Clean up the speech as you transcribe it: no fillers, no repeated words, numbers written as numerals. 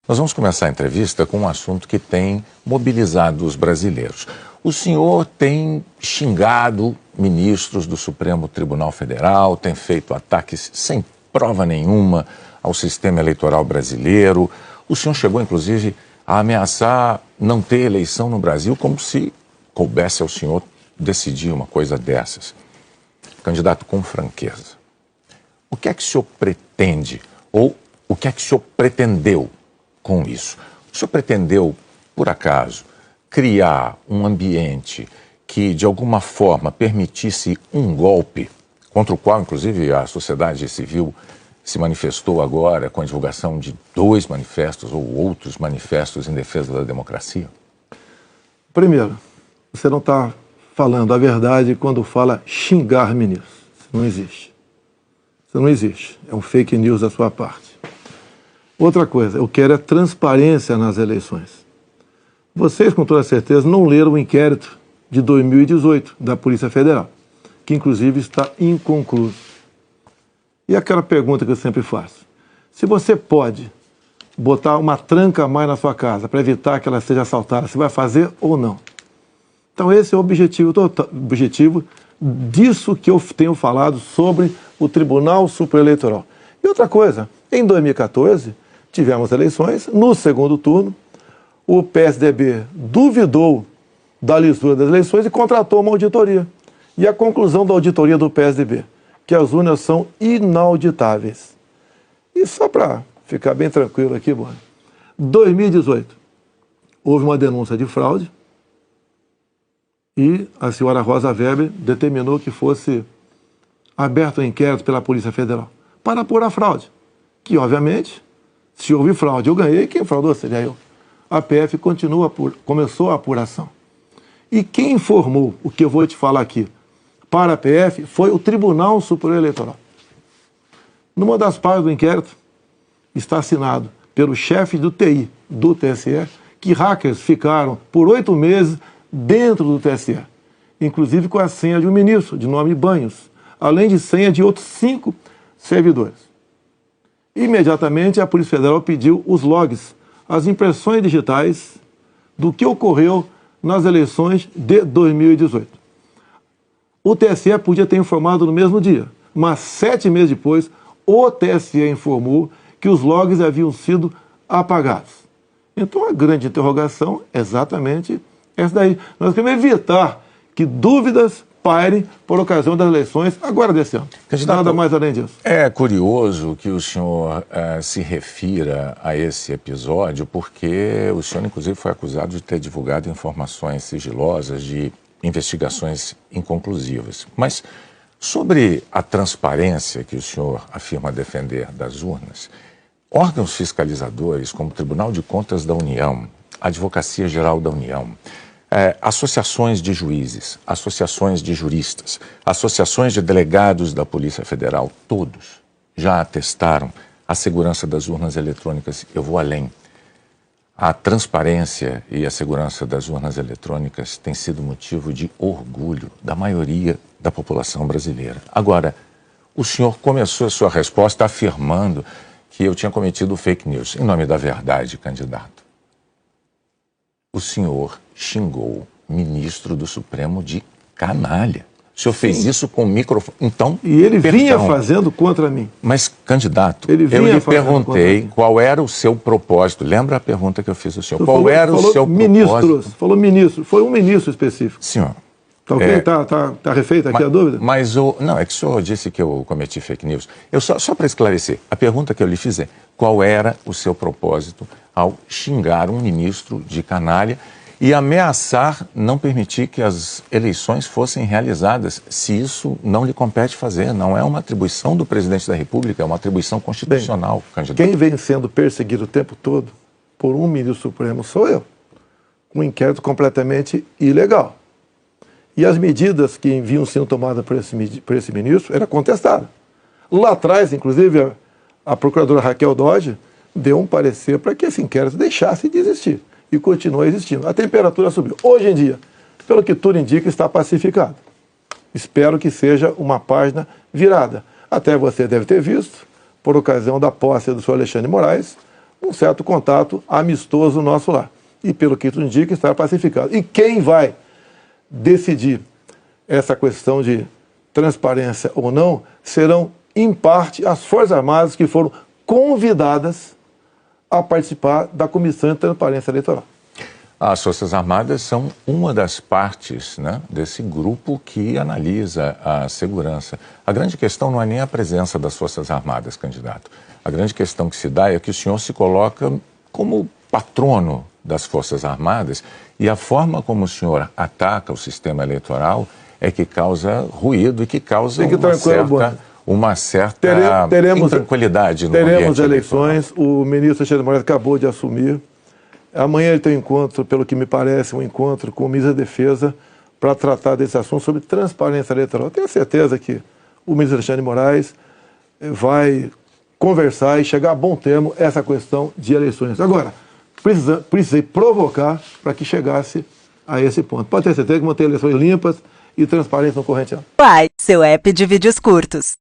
Nós vamos começar a entrevista com um assunto que tem mobilizado os brasileiros. O senhor tem xingado ministros do Supremo Tribunal Federal, tem feito ataques sem prova nenhuma ao sistema eleitoral brasileiro. O senhor chegou, inclusive, a ameaçar não ter eleição no Brasil, como se coubesse ao senhor decidir uma coisa dessas. Candidato, com franqueza, o que é que o senhor pretende, ou o que é que o senhor pretendeu com isso? O senhor pretendeu, por acaso, criar um ambiente que, de alguma forma, permitisse um golpe, contra o qual, inclusive, a sociedade civil se manifestou agora com a divulgação de 2 manifestos ou outros manifestos em defesa da democracia? Primeiro, você não está falando a verdade quando fala xingar ministros. Isso não existe. Isso não existe. É um fake news da sua parte. Outra coisa, eu quero é transparência nas eleições. Vocês, com toda certeza, não leram o inquérito de 2018 da Polícia Federal, que inclusive está inconcluso. E aquela pergunta que eu sempre faço: se você pode botar uma tranca a mais na sua casa para evitar que ela seja assaltada, você vai fazer ou não? Então esse é o objetivo disso que eu tenho falado sobre o Tribunal Superior Eleitoral. E outra coisa, em 2014, tivemos eleições, no segundo turno, o PSDB duvidou da lisura das eleições e contratou uma auditoria. E a conclusão da auditoria do PSDB, que as urnas são inauditáveis. E só para ficar bem tranquilo aqui, em 2018, houve uma denúncia de fraude e a senhora Rosa Weber determinou que fosse aberto um inquérito pela Polícia Federal para apurar a fraude. Que, obviamente, se houve fraude, eu ganhei, quem fraudou seria eu. A PF começou a apuração. E quem informou o que eu vou te falar aqui para a PF foi o Tribunal Superior Eleitoral. Numa das partes do inquérito está assinado pelo chefe do TI do TSE que hackers ficaram por 8 meses dentro do TSE, inclusive com a senha de um ministro, de nome Banhos, além de senha de outros 5 servidores. Imediatamente a Polícia Federal pediu os logs, as impressões digitais do que ocorreu nas eleições de 2018. O TSE podia ter informado no mesmo dia, mas 7 meses depois, o TSE informou que os logs haviam sido apagados. Então a grande interrogação é exatamente essa daí. Nós queremos evitar que dúvidas pairem por ocasião das eleições agora desse ano. Nada mais além disso. É curioso que o senhor se refira a esse episódio, porque o senhor, inclusive, foi acusado de ter divulgado informações sigilosas de investigações inconclusivas. Mas sobre a transparência que o senhor afirma defender das urnas, órgãos fiscalizadores como o Tribunal de Contas da União, a Advocacia Geral da União, associações de juízes, associações de juristas, associações de delegados da Polícia Federal, todos já atestaram a segurança das urnas eletrônicas. Eu vou além. A transparência e a segurança das urnas eletrônicas tem sido motivo de orgulho da maioria da população brasileira. Agora, o senhor começou a sua resposta afirmando que eu tinha cometido fake news. Em nome da verdade, candidato, o senhor xingou ministro do Supremo de canalha. O senhor fez isso com o microfone. Então, e ele vinha fazendo contra mim. Mas, candidato, eu lhe perguntei qual era o seu propósito. Lembra a pergunta que eu fiz ao senhor? Qual era o seu propósito? Falou ministro. Foi um ministro específico. Senhor. Tá ok? Tá refeita aqui a dúvida? Mas não, é que o senhor disse que eu cometi fake news. Só para esclarecer, a pergunta que eu lhe fiz é: qual era o seu propósito ao xingar um ministro de canalha e ameaçar não permitir que as eleições fossem realizadas, se isso não lhe compete fazer? Não é uma atribuição do presidente da República, é uma atribuição constitucional, candidato. Quem vem sendo perseguido o tempo todo por um ministro supremo sou eu. Um inquérito completamente ilegal. E as medidas que vinham sendo tomadas por esse ministro eram contestadas. Lá atrás, inclusive, a procuradora Raquel Dodge deu um parecer para que esse inquérito deixasse de existir. E continua existindo. A temperatura subiu. Hoje em dia, pelo que tudo indica, está pacificado. Espero que seja uma página virada. Até você deve ter visto, por ocasião da posse do senhor Alexandre de Moraes, um certo contato amistoso no nosso lar. E pelo que tudo indica, está pacificado. E quem vai decidir essa questão de transparência ou não serão, em parte, as Forças Armadas que foram convidadas a participar da Comissão de Transparência Eleitoral. As Forças Armadas são uma das partes, né, desse grupo que analisa a segurança. A grande questão não é nem a presença das Forças Armadas, candidato. A grande questão que se dá é que o senhor se coloca como patrono das Forças Armadas e a forma como o senhor ataca o sistema eleitoral é que causa ruído e que causa uma certa intranquilidade no ambiente eleitoral. Teremos eleições, o ministro Alexandre de Moraes acabou de assumir. Amanhã ele tem um encontro, pelo que me parece, um encontro com o ministro da Defesa para tratar desse assunto sobre transparência eleitoral. Tenho certeza que o ministro Alexandre de Moraes vai conversar e chegar a bom termo essa questão de eleições. Agora, precisei provocar para que chegasse a esse ponto. Pode ter certeza que vão ter eleições limpas e transparentes no corrente ano. Uai, seu app de vídeos curtos.